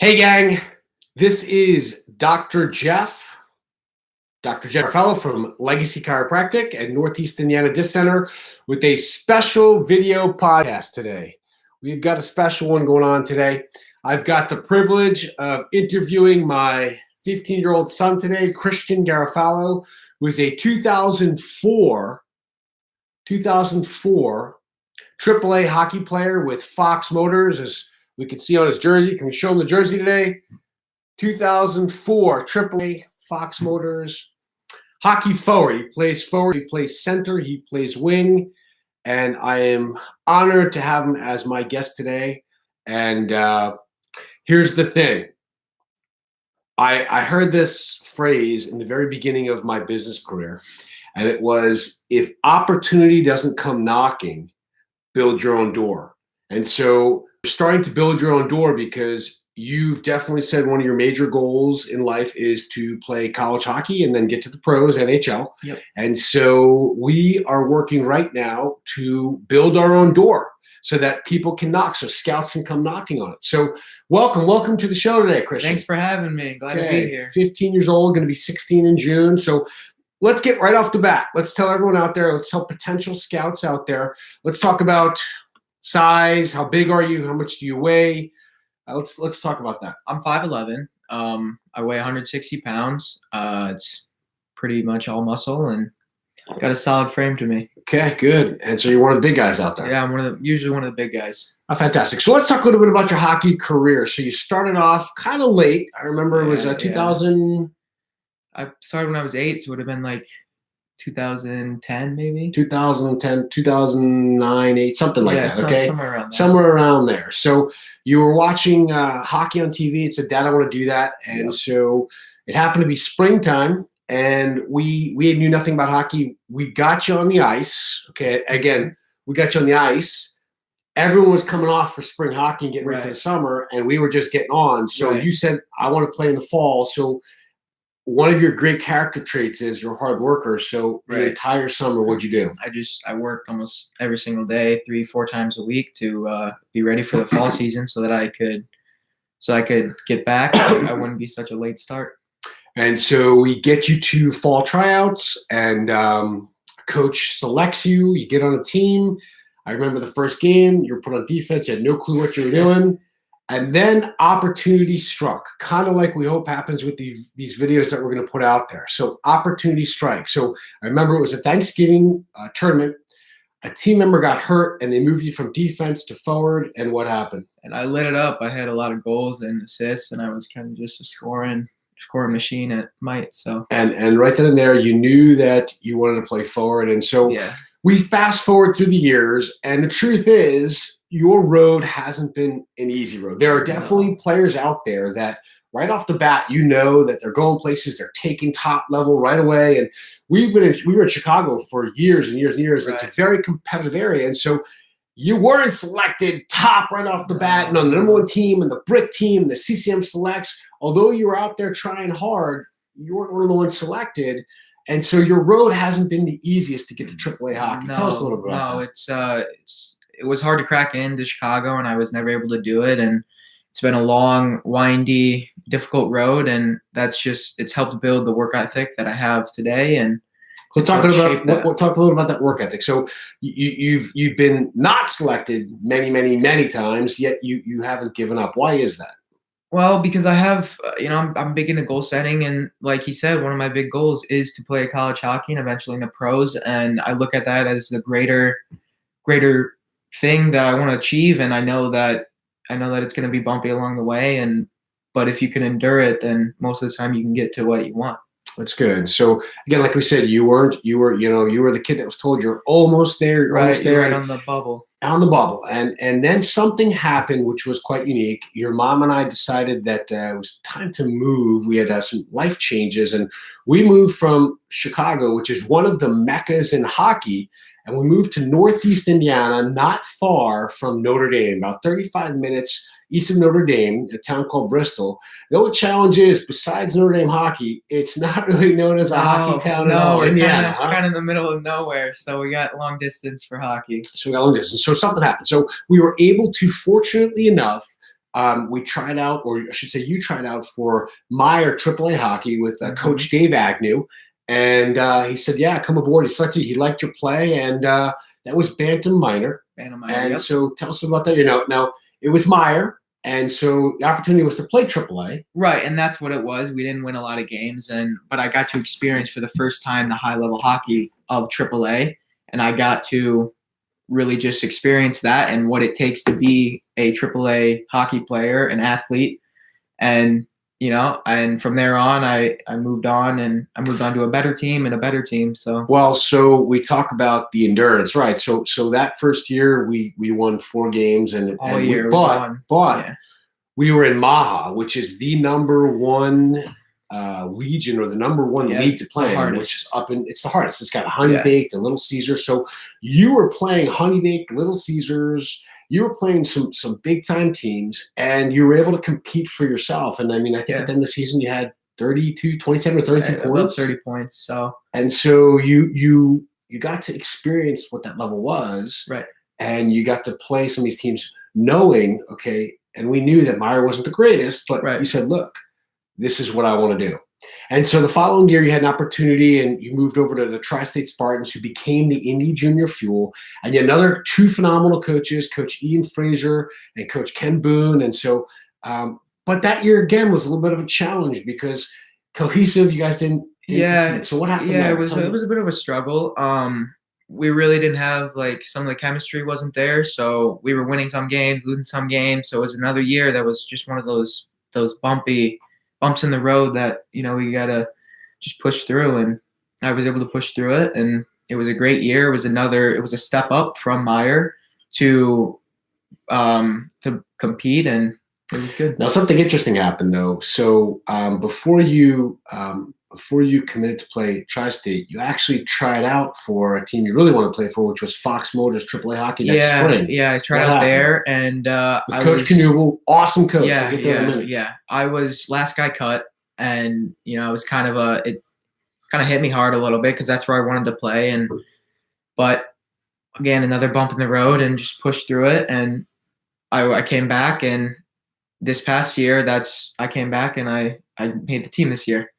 Hey gang, this is Dr. Jeff Garofalo from Legacy Chiropractic at Northeast Indiana Disc Center with a special video podcast today. We've got a special one going on today. I've got the privilege of interviewing my 15-year-old son today, Christian Garofalo, who is a 2004 AAA hockey player with Fox Motors, as we can see on his jersey. Can we show him the jersey today? 2004 AAA Fox Motors hockey forward. He plays forward, he plays center, he plays wing, and I am honored to have him as my guest today. And here's the thing. I heard this phrase in the very beginning of my business career, and it was, if opportunity doesn't come knocking, build your own door. And so you're starting to build your own door because you've definitely said one of your major goals in life is to play college hockey and then get to the pros, NHL. Yep. And so we are working right now to build our own door so that people can knock, so scouts can come knocking on it. So welcome to the show today, Christian. Thanks for having me. Glad to be here. 15 years old, going to be 16 in June. So let's get right off the bat. Let's tell everyone out there, let's tell potential scouts out there, let's talk about size. How big are you? How much do you weigh? Let's talk about that. I'm 5'11". I weigh 160 pounds. It's pretty much all muscle and got a solid frame to me. Okay, good. And so you're one of the big guys out there. Yeah, I'm usually one of the big guys. Oh, fantastic. So let's talk a little bit about your hockey career. So you started off kind of late. I remember it was 2000. I started when I was 8, so it would have been like 2010 maybe. 2010, 2009, 8, something like that, okay? Somewhere around there. Somewhere around there. So you were watching hockey on TV and said, Dad, I want to do that. And so it happened to be springtime, and we knew nothing about hockey. We got you on the ice, okay? Again, we got you on the ice. Everyone was coming off for spring hockey and getting ready for the summer, and we were just getting on. So you said, I want to play in the fall. So one of your great character traits is you're a hard worker. So the entire summer, what'd you do? I worked almost every single day, 3-4 times a week to be ready for the fall season so that I could get back. I wouldn't be such a late start. And so we get you to fall tryouts, and coach selects you. You get on a team. I remember the first game, you were put on defense. You had no clue what you were doing. And then opportunity struck, kind of like we hope happens with these videos that we're going to put out there. So opportunity strike. So I remember it was a Thanksgiving tournament. A team member got hurt, and they moved you from defense to forward. And what happened? And I lit it up. I had a lot of goals and assists, and I was kind of just a scoring machine at might. So and right then and there, you knew that you wanted to play forward. And so we fast forward through the years, and the truth is, your road hasn't been an easy road. There are definitely players out there that right off the bat, you know that they're going places, they're taking top level right away. And we were in Chicago for years and years and years. It's a very competitive area. And so you weren't selected top right off the bat and on the number one team and the brick team, the CCM selects. Although you were out there trying hard, you weren't one of the ones selected. And so your road hasn't been the easiest to get to AAA hockey. Tell us a little bit about that. It was hard to crack into Chicago, and I was never able to do it. And it's been a long, windy, difficult road, and it's helped build the work ethic that I have today. And we'll talk a little about that work ethic. So you've been not selected many times, yet you haven't given up. Why is that? Well, because I have, I'm big into goal setting, and like he said, one of my big goals is to play college hockey and eventually in the pros. And I look at that as the greater thing that I want to achieve, and I know that it's going to be bumpy along the way, but if you can endure it, then most of the time you can get to what you want. That's good. So again, like we said, you were the kid that was told you're almost there, you're almost there, right on the bubble. And then something happened which was quite unique. Your mom and I decided that it was time to move. We had some life changes, and we moved from Chicago, which is one of the meccas in hockey, and we moved to Northeast Indiana, not far from Notre Dame, about 35 minutes east of Notre Dame, a town called Bristol. The only challenge is, besides Notre Dame hockey, it's not really known as a hockey town at all. Indiana, kind of in the middle of nowhere, so we got long distance for hockey. So something happened. So we were able to, fortunately enough, we tried out, or I should say you tried out for Meyer AAA Hockey with Coach Dave Agnew. And he said, yeah, come aboard. He selected you. He liked your play. And that was Bantam Minor. Bantam Minor, And yep. so tell us about that. Now it was Meyer. And so the opportunity was to play AAA. Right, and that's what it was. We didn't win a lot of games, but I got to experience for the first time the high-level hockey of AAA, and I got to really just experience that and what it takes to be a AAA hockey player, an athlete. And and from there on, I moved on, and I moved on to a better team and a better team. So we talk about the endurance, right? So that first year we won 4 games, and all year, we were in Maha, which is the number 1 region, or the number 1 league to play in, which is it's the hardest. It's got Honey Baked and Little Caesars. So you were playing Honey Baked, Little Caesars. You were playing some big time teams, and you were able to compete for yourself. And I mean, I think at the end of the season you had 27 or 32 points. About 30 points. So you got to experience what that level was, right? And you got to play some of these teams, knowing, okay. And we knew that Meyer wasn't the greatest, but you said, look, this is what I want to do. And so the following year, you had an opportunity, and you moved over to the Tri-State Spartans, who became the Indy Junior Fuel. And you had another 2 phenomenal coaches, Coach Ian Fraser and Coach Ken Boone. And so, but that year, again, was a little bit of a challenge because cohesive, you guys didn't compete. So what happened there? It was a bit of a struggle. We really didn't have, some of the chemistry wasn't there. So we were winning some games, losing some games. So it was another year that was just one of those bumps in the road that, we got to just push through. And I was able to push through it. And it was a great year. It was a step up from Meyer to compete, and it was good. Now, something interesting happened, though. So before you committed to play Tri-State, you actually tried out for a team you really want to play for, which was Fox Motors AAA Hockey that spring. Yeah, I tried out there, and with Coach Knuble, awesome coach. Yeah, we'll get there in a minute. Yeah. I was last guy cut, and I was it kind of hit me hard a little bit because that's where I wanted to play, but again, another bump in the road, and just pushed through it, and I came back, and this past year, I came back, and I made the team this year.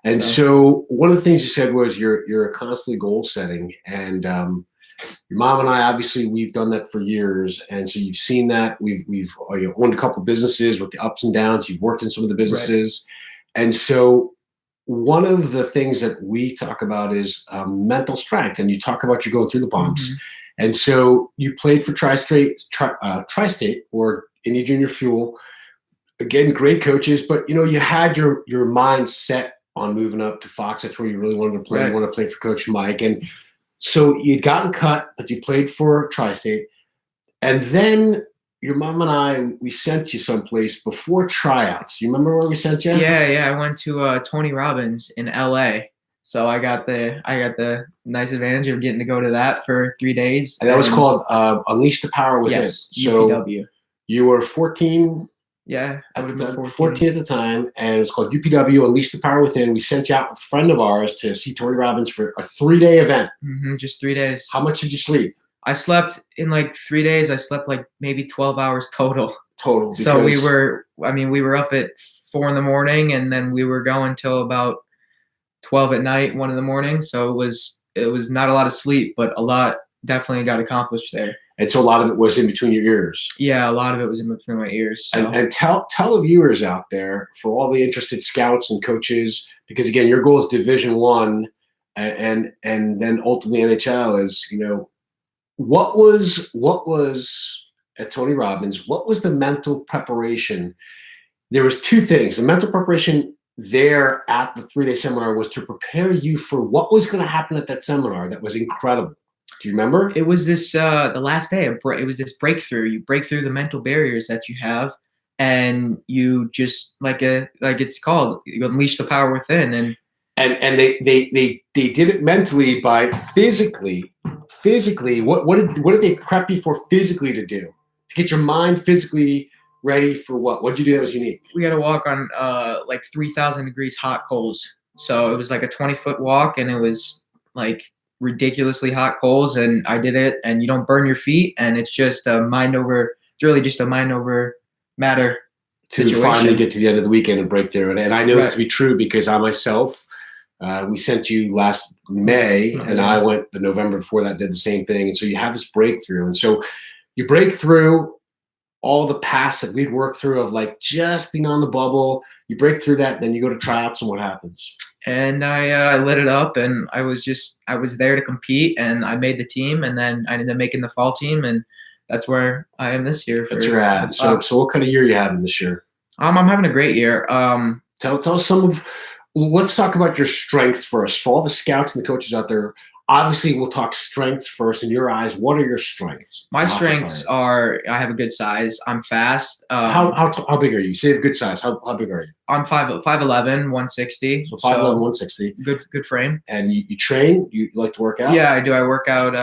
And so one of the things you said was you're constantly goal setting, and your mom and I, obviously, we've done that for years, and so you've seen that. We've owned a couple businesses with the ups and downs. You've worked in some of the businesses, and so one of the things that we talk about is mental strength, and you talk about you going through the bumps, and so you played for Tri-State or Indy Junior Fuel. Again, great coaches, but you had your mind set on moving up to Fox. That's where you really wanted to play. You want to play for Coach Mike. And so you'd gotten cut, but you played for Tri-State. And then your mom and I, we sent you someplace before tryouts. You remember where we sent you? Yeah. I went to Tony Robbins in LA. So I got the nice advantage of getting to go to that for 3 days. And that was called Unleash the Power Within. Yes, so UPW. You were 14. Yeah, at the time, 14 at the time, and it was called UPW, Unleash the Power Within. We sent you out with a friend of ours to see Tony Robbins for a 3-day event. Just 3 days. How much did you sleep? I slept in 3 days. I slept maybe 12 hours total. So we were up at 4 a.m, and then we were going till about 12 at night, 1 a.m. So it was not a lot of sleep, but a lot definitely got accomplished there. And so a lot of it was in between your ears. Yeah, a lot of it was in between my ears. So. And tell the viewers out there, for all the interested scouts and coaches, because again, your goal is Division I, and then ultimately NHL. Is what was at Tony Robbins? What was the mental preparation? There was 2 things. The mental preparation there at the 3-day seminar was to prepare you for what was going to happen at that seminar. That was incredible. Do you remember? It was this the last day. It was this breakthrough. You break through the mental barriers that you have, and you just like it's called, you unleash the power within. And they did it mentally by physically. What did they prep you for physically to do to get your mind physically ready for what? What did you do that was unique? We had to walk on 3,000 degrees hot coals. So it was like a 20-foot walk, and it was ridiculously hot coals, and I did it, and you don't burn your feet, and it's just a mind over matter to situation. finally get to the end of the weekend and break through. And I know Right. this to be true because I myself, we sent you last May, and I went the November before that, did the same thing. And so you have this breakthrough. And so you break through all the past that we'd worked through of like just being on the bubble. You break through that, then you go to tryouts, and what happens? And I lit it up, and I was there to compete, and I made the team, and then I ended up making the fall team, and that's where I am this year. That's rad. So what kind of year you having this year? I'm having a great year. Tell us some of. Let's talk about your strengths first. For all the scouts and the coaches out there, obviously we'll talk strengths first. In your eyes, what are your strengths? My strengths are I have a good size. I'm fast. How big are you? You say you have good size. How big are you? I'm 5'11", 160. So 5'11", 160. Good frame. And you train? You like to work out? Yeah, I do. I work out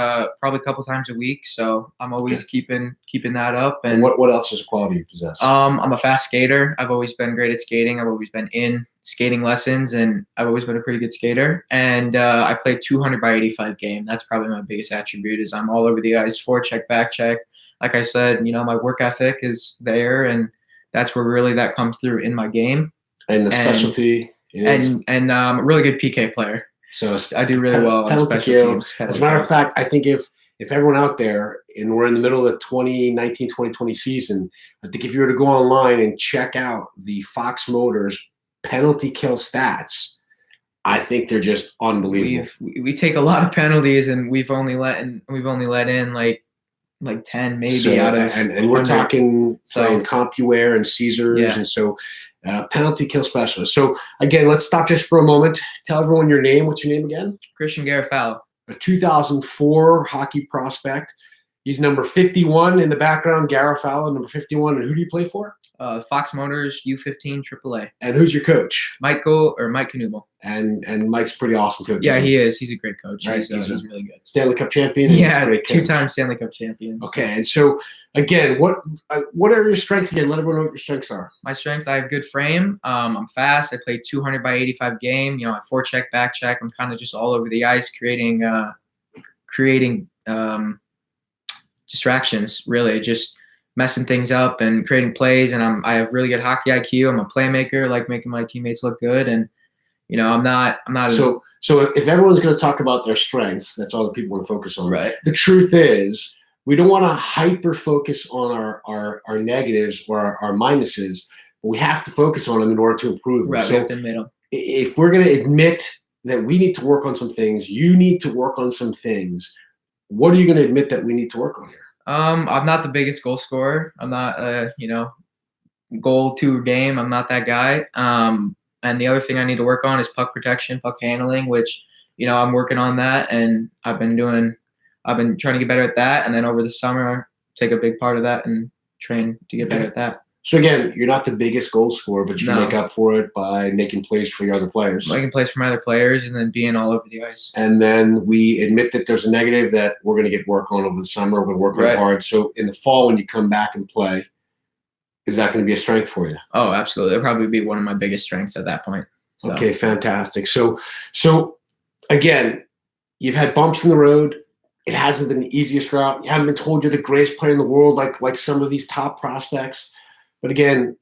probably a couple times a week. So I'm always keeping that up. And what else is a quality you possess? I'm a fast skater. I've always been great at skating. I've always been in skating lessons, and I've always been a pretty good skater. And I play 200 by 85 game. That's probably my biggest attribute is I'm all over the ice, forecheck, back check. Like I said, my work ethic is there, and that's where really that comes through in my game. And the specialty is? And I'm a really good PK player. So I do really well on special teams. As a matter of fact, I think if everyone out there, and we're in the middle of the 2019-2020 season, I think if you were to go online and check out the Fox Motors penalty kill stats, I think they're just unbelievable. We take a lot of penalties, and we've only let in like 10 maybe out of and we're talking playing CompuWare and Caesars, and so penalty kill specialist. So again, let's stop just for a moment. Tell everyone your name. What's your name again? Christian Garofalo. A 2004 hockey prospect. He's number 51 in the background, Garofalo, number 51. And who do you play for? Fox Motors, U15 AAA. And who's your coach? Mike Knuble. And Mike's pretty awesome coach. Yeah, he is. He's a great coach. Right? He's really good. Stanley Cup champion. Yeah, 2-time Stanley Cup champion. Okay, and so again, what are your strengths again? Let everyone know what your strengths are. My strengths: I have good frame. I'm fast. I play 200 by 85 game. I forecheck, back check. I'm kind of just all over the ice, creating distractions. Really, just messing things up and creating plays. And I have really good hockey IQ. I'm a playmaker. I like making my teammates look good. And I'm not. So if everyone's going to talk about their strengths, that's all that people want to focus on. Right. The truth is, we don't want to hyper focus on our negatives or our minuses, but we have to focus on them in order to improve them. Right. So we have to admit them. If we're going to admit that we need to work on some things, you need to work on some things. What are you going to admit that we need to work on here? I'm not the biggest goal scorer. I'm not goal to game. I'm not that guy. And the other thing I need to work on is puck protection, puck handling, which, I'm working on that, and I've been trying to get better at that. And then over the summer, take a big part of that and train to get better at that. So again, you're not the biggest goal scorer, but you make up for it by making plays for your other players. Making plays for my other players and then being all over the ice. And then we admit that there's a negative that we're going to get work on over the summer. We're going to work on hard. So in the fall, when you come back and play, is that going to be a strength for you? Oh, absolutely. It'll probably be one of my biggest strengths at that point. So. Okay, fantastic. So again, you've had bumps in the road. It hasn't been the easiest route. You haven't been told you're the greatest player in the world like some of these top prospects. But again,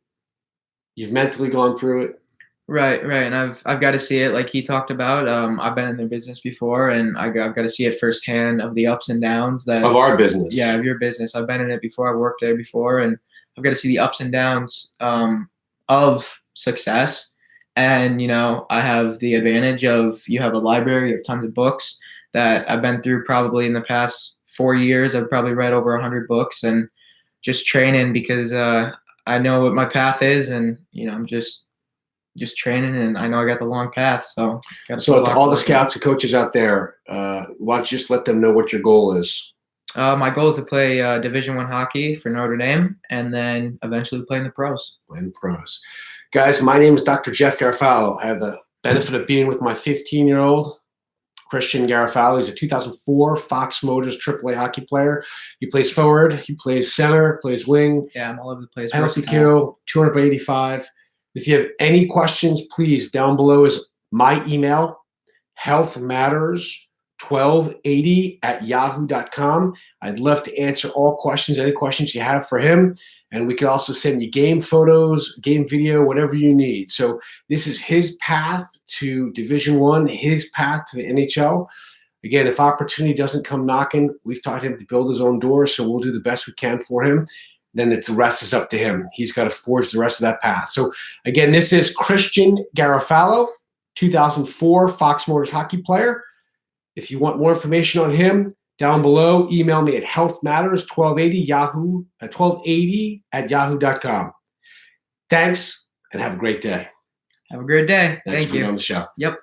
you've mentally gone through it. Right. And I've got to see it like he talked about. I've been in their business before, and I've got to see it firsthand of the ups and downs of our business. Yeah, of your business. I've been in it before. I worked there before, and I've got to see the ups and downs of success. And I have the advantage of you have a library of tons of books that I've been through. Probably in the past 4 years, I've probably read over 100 books, and just training because I know what my path is, and I'm just training, and I know I got the long path. So to all the scouts and coaches out there, why don't you just let them know what your goal is? My goal is to play Division I hockey for Notre Dame, and then eventually play in the pros. Guys, my name is Dr. Jeff Garofalo. I have the benefit of being with my 15-year-old Christian Garofalo. He's a 2004 Fox Motors AAA hockey player. He plays forward, he plays center, plays wing. Yeah, I'm all over the place. Penalty kill, 200 by 85. If you have any questions, please, down below is my email, healthmatters 1280@yahoo.com. I'd love to answer all questions, any questions you have for him. And we could also send you game photos, game video, whatever you need. So this is his path to Division I, his path to the NHL. Again, if opportunity doesn't come knocking, we've taught him to build his own doors, so we'll do the best we can for him. Then the rest is up to him. He's got to forge the rest of that path. So again, this is Christian Garofalo, 2004 Fox Motors hockey player. If you want more information on him, down below, email me at healthmatters1280@yahoo.com. Thanks, and have a great day. Have a great day. Thanks Thank for being you. on the show. Yep.